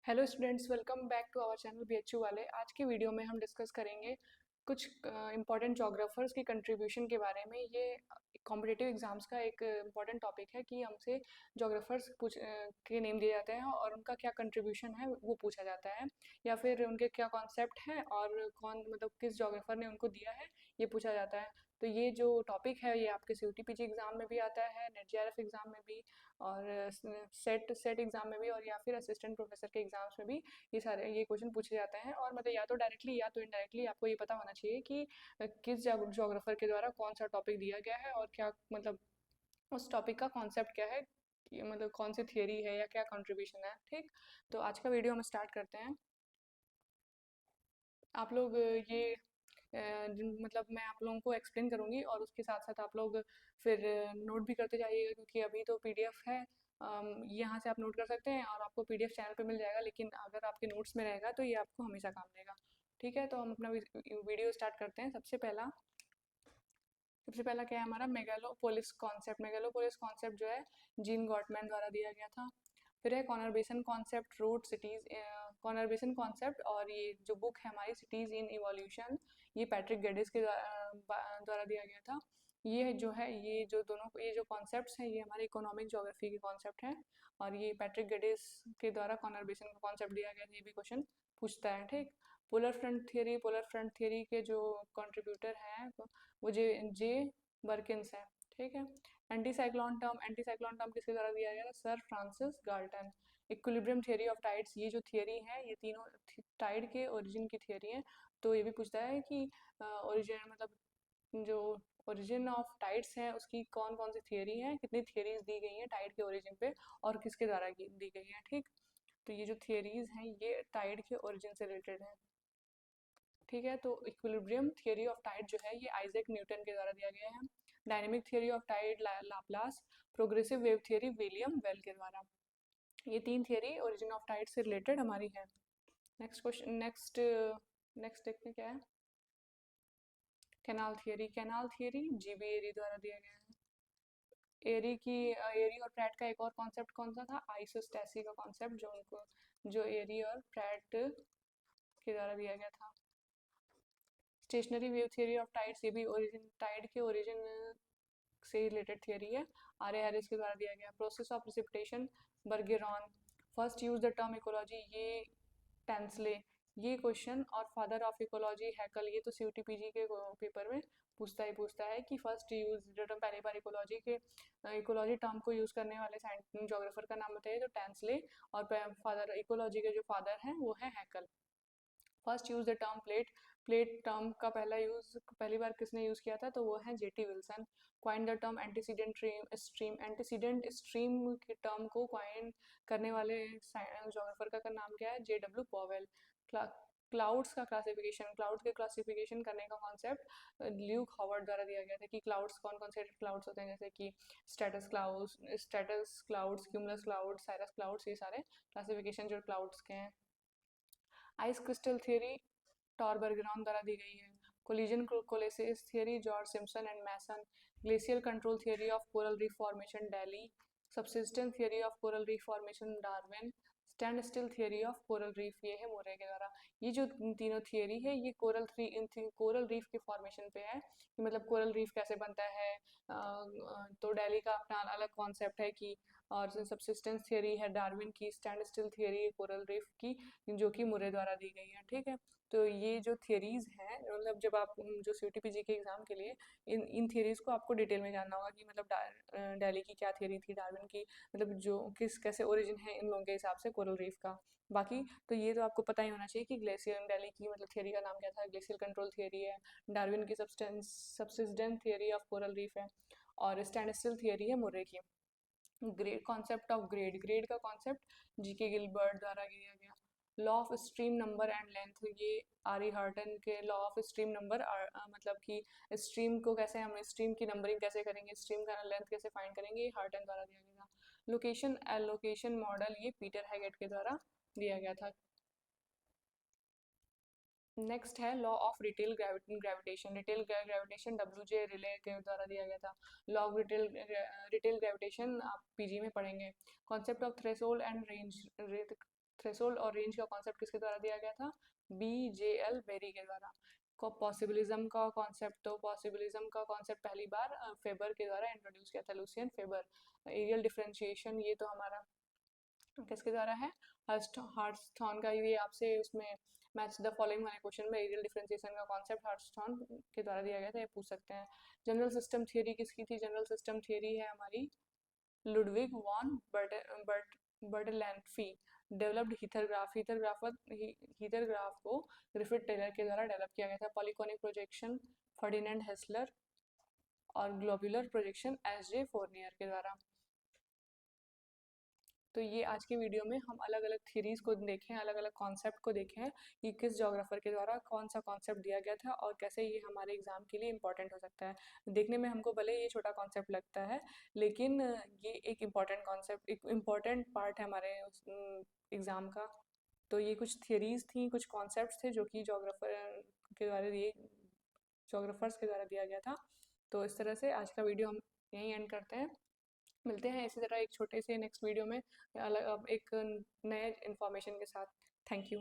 Hello students, welcome back to our channel BHU वाले। आज की वीडियो में हम डिस्कस करेंगे कुछ इंपॉर्टेंट जोग्राफर्स की कंट्रीब्यूशन के बारे में। ये कॉम्पिटिटिव एग्जाम्स का एक इम्पॉर्टेंट टॉपिक है कि हमसे जोग्राफर्स के नेम दिए जाते हैं और उनका क्या कंट्रीब्यूशन है वो पूछा जाता है, या फिर उनके क्या कॉन्सेप्ट हैं और कौन मतलब किस जोग्राफर ने उनको दिया है ये पूछा जाता है। तो ये जो टॉपिक है ये आपके सीयूटीपीजी एग्जाम में भी आता है, नेट जेआरएफ एग्जाम में भी, और सेट सेट एग्जाम में भी, और या फिर असिस्टेंट प्रोफेसर के एग्जाम्स में भी ये क्वेश्चन पूछे जाते हैं। और मतलब या तो डायरेक्टली या तो इनडायरेक्टली आपको ये पता होना चाहिए कि किस जोग्राफर के द्वारा कौन सा टॉपिक दिया गया है और क्या मतलब उस टॉपिक का कॉन्सेप्ट क्या है, कि मतलब कौन सी थियरी है या क्या कंट्रीब्यूशन है। ठीक, तो आज का वीडियो हम स्टार्ट करते हैं। आप लोग ये मतलब मैं आप लोगों को एक्सप्लेन करूंगी और उसके साथ साथ आप लोग फिर नोट भी करते जाइएगा, क्योंकि अभी तो पीडीएफ है। यहाँ से आप नोट कर सकते हैं और आपको पीडीएफ चैनल पे मिल जाएगा, लेकिन अगर आपके नोट्स में रहेगा तो ये आपको हमेशा काम देगा। ठीक है, तो हम अपना वीडियो स्टार्ट करते हैं। सबसे पहला क्या है हमारा मेगालोपोलिस कॉन्सेप्ट। मेगालोपोलिस कॉन्सेप्ट जो है जीन गॉटमैन द्वारा दिया गया था। फिर है कॉनरबेसन कॉन्सेप्ट, रूट सिटीज कॉनरबेसन कॉन्सेप्ट, और ये जो बुक है हमारी सिटीज इन इवोल्यूशन, ये पैट्रिक गेडिस के द्वारा दिया गया था। ये जो है ये जो कॉन्सेप्ट्स हैं ये हमारे इकोनॉमिक ज्योग्राफी के कॉन्सेप्ट हैं, और ये पैट्रिक गेडिस के द्वारा कॉनरबेसन का कॉन्सेप्ट दिया गया था। ये भी क्वेश्चन पूछता है। ठीक, पोलर फ्रंट थियरी के जो कंट्रीब्यूटर हैं वो जे बर्किंस है। ठीक है, एंटी साइक्लोन टर्म किसके द्वारा दिया गया था? Sir Francis Galton. Equilibrium theory of tides, ये जो थियरी है ये तीनों टाइड के ओरिजिन की थियरी है। तो ये भी पूछता है कि ओरिजिन मतलब जो ओरिजिन ऑफ टाइड्स है उसकी कौन कौन सी थियरी है, कितनी थियरीज दी गई हैं टाइड के ओरिजिन पे और किसके द्वारा दी गई है। ठीक, तो ये जो थियरीज हैं ये टाइड के ओरिजिन से रिलेटेड है। ठीक है, तो इक्विलिब्रियम थियरी ऑफ टाइड जो है ये आइजैक न्यूटन के द्वारा दिया गया है। Dynamic theory of tide Laplace. Progressive wave theory William Whewell के द्वारा। ये तीन थियरी ओरिजिन ऑफ टाइड से रिलेटेड हमारी है। नेक्स्ट क्वेश्चन, नेक्स्ट देखते हैं क्या है। कैनाल थियरी जीबी एरी द्वारा दिया गया है। एरी और प्रैट का एक और कॉन्सेप्ट कौन सा था? आइसोस्टेसी का कॉन्सेप्ट, जो एरी और प्रैट के द्वारा दिया गया था। Stationary wave theory of tides, ये भी ओरिजिन टाइड के ओरिजिन से रिलेटेड थियरी है, आर ए हैरिस के द्वारा दिया गया। Process of precipitation, बर्गेरॉन। First use the term ecology, ये टेंसले। ये क्वेश्चन और फादर ऑफ इकोलॉजी हैकल, ये तो सीयूटीपीजी के पेपर में पूछता है कि फर्स्ट यूज द टर्म, पहली बार इकोलॉजी टर्म को यूज करने वाले जोग्राफर का नाम बताइए। तो टेंसले। और फादर इकोलॉजी के जो फादर हैं वो है Haeckel. First use the term plate term का पहली बार किसने यूज किया था? तो वो है jetty Wilson. Coin the term antecedent stream की टर्म को क्वाइन करने वाले जोग्राफर का नाम क्या है? JW Powell. क्लाउड्स के क्लासिफिकेशन करने का कॉन्सेप्ट ल्यूक हॉवर्ड द्वारा दिया गया था कि क्लाउड्स कौन कौन से क्लाउड्स होते हैं, जैसे कि stratus clouds, cumulus clouds, cirrus clouds, ये सारे क्लासिफिकेशन जो क्लाउड्स के हैं। Ice crystal theory Tor Bergeron द्वारा दी गई है। Collision coalescence theory George Simpson and Mason. Glacial control theory of coral reef formation Daly. Subsidence theory of coral reef formation Darwin. Stand still theory of coral reef, ये है मोरे के द्वारा। ये जो तीनों थियरी है ये कोरल रीफ के फॉर्मेशन पे है, कि मतलब कोरल रीफ कैसे बनता है। तो डेली का अपना अलग कॉन्सेप्ट है कि, और सबसिस्टेंस थियरी है डार्विन की, stand still theory coral reef की जो कि मुरे द्वारा दी गई है। ठीक है, तो ये जो थियरीज हैं मतलब जब आप जो सीयूटीपीजी के एग्जाम के लिए इन थियरीज को आपको डिटेल में जानना होगा कि मतलब दिल्ली की क्या थियरी थी, डार्विन की मतलब जो किस कैसे ओरिजिन है इन लोगों के हिसाब से कोरल रीफ का। बाकी तो ये तो आपको पता ही होना चाहिए कि ग्लेशियर दिल्ली की मतलब थियरी का नाम क्या था? ग्लेशियल कंट्रोल थियरी है। डार्विन की subsistence theory of coral reef है, और स्टैंड स्टिल थियरी है मुर्रे की। ग्रेड कॉन्सेप्ट ऑफ ग्रेड का कॉन्सेप्ट जीके गिलबर्ट द्वारा दिया गया। Law of stream number and length, ये आरी हर्टन के लॉ ऑफ स्ट्रीम नंबर, मतलब कि स्ट्रीम को कैसे हम स्ट्रीम की नंबरिंग कैसे करेंगे, स्ट्रीम का लेंथ कैसे फाइंड करेंगे, ये हर्टन द्वारा दिया गया था। लोकेशन एलोकेशन मॉडल, ये पीटर हैगेट के द्वारा दिया गया था। नेक्स्ट है law of retail gravitation W J relay के द्वारा दिया गया था। लॉ ऑफ रिटेल ग्रेविटेशन आप पीजी में पढ़ेंगे। Concept of threshold and range, threshold और रेंज का कॉन्सेप्ट किसके द्वारा दिया गया था? BJL बेरी के द्वारा। को पॉसिबिलिज्म का कॉन्सेप्ट, तो पॉसिबिलिज्म का कॉन्सेप्ट पहली बार फेबर के द्वारा इंट्रोड्यूस किया था, लूसियन फेबर। एरियल डिफरेंशिएशन ये तो हमारा किसके द्वारा है? हार्ट्सथॉन का। ये आपसे उसमें मैच द फॉलोइंग वाले क्वेश्चन में एरियल डिफरेंशिएशन का कॉन्सेप्ट हार्ट्सथॉन के द्वारा दिया गया था, ये पूछ सकते हैं। जनरल सिस्टम थियरी किसकी थी? जनरल सिस्टम थियरी है हमारी लुडविग वॉन बर्टलैंडफी। डेवलप्ड हीथरग्राफ, हीथरग्राफ को ग्रिफिथ टेलर के द्वारा डेवलप किया गया था। पॉलीकोनिक प्रोजेक्शन फर्डिनेंड हेसलर और ग्लोबुलर प्रोजेक्शन SJ फोर्नियर के द्वारा। तो ये आज के वीडियो में हम अलग अलग थ्योरीज को देखें, अलग अलग कॉन्सेप्ट को देखें कि किस जोग्राफर के द्वारा कौन सा कॉन्सेप्ट दिया गया था और कैसे ये हमारे एग्जाम के लिए इंपॉर्टेंट हो सकता है। देखने में हमको भले ये छोटा कॉन्सेप्ट लगता है, लेकिन ये एक इम्पॉर्टेंट कॉन्सेप्ट, एक इम्पॉर्टेंट पार्ट है हमारे एग्ज़ाम का। तो ये कुछ थियरीज थी, कुछ कॉन्सेप्ट थे जो कि जोग्राफर्स के द्वारा दिया गया था। तो इस तरह से आज का वीडियो हम यहीं एंड करते हैं। मिलते हैं इसी तरह एक छोटे से नेक्स्ट वीडियो में अलग एक नए इन्फॉर्मेशन के साथ। Thank you.